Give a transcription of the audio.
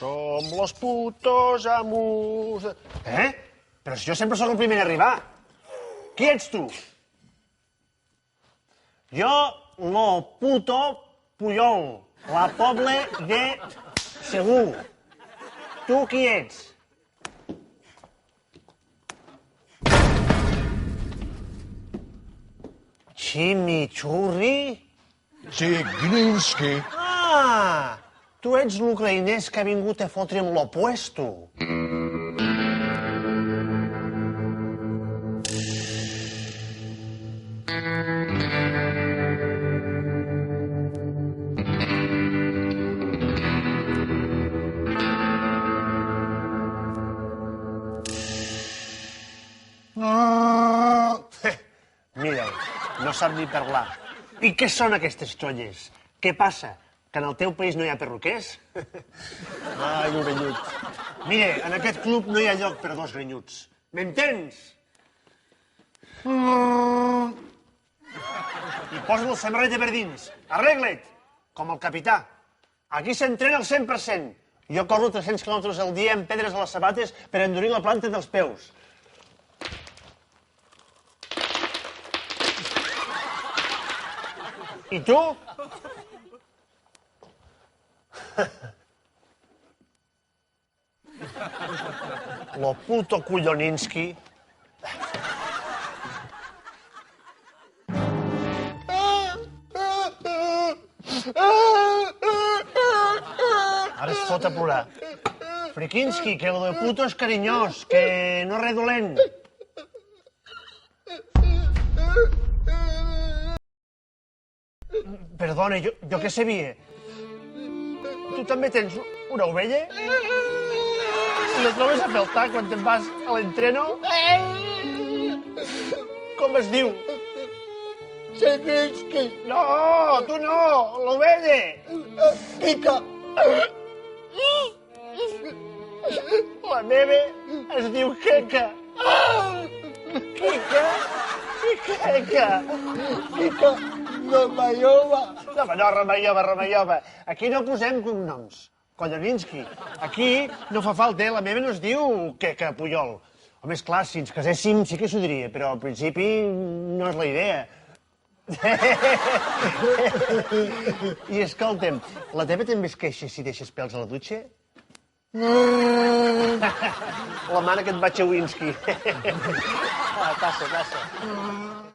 Som los putos amos... Però si jo sempre sóc el primer a arribar. Qui ets tu? Jo, lo puto Puyol, la poble de Segur. Tu qui ets? Chimichurri? Zygrinski. Ah! Tu ets l'ucraïnès que ha vingut a fotre'm l'opuesto. Mira'l, no sap ni parlar. I què són aquestes xolles? Què passa? Que en el teu país no hi ha perruquers? Ai, orellut. Mira, en aquest club no hi ha lloc per a dos grenyuts. M'entens? I posa't la samarreta per dins. Arregla't, com el capità. Aquí s'entrena al 100%. Jo corro 300 quilòmetres al dia amb pedres a les sabates per endurir la planta dels peus. I tu? Lo puto Kulloninski. Ara es fot a plorar. Frikinski, que lo de puto és carinyós, que no és res dolent. Perdona, jo què sabia? Tu també tens una ovella? I la trobes a faltar quan te'n vas a l'entreno? Com es diu? Zygrinski. No, tu no, l'ovella! Kika. La meva es diu Queca. Quica? Queca. Kika. Ramayova. No, Ramayova. Aquí no posem cognoms. Kolloninski. Aquí no fa falta, la meva no es diu Queca Puyol. Home, esclar, si ens caséssim sí que s'ho diria, però al principi no és la idea. I escolta'm, la teva també es queixa si deixes pèls a la dutxa? La mare que et va Chewinski. Passa.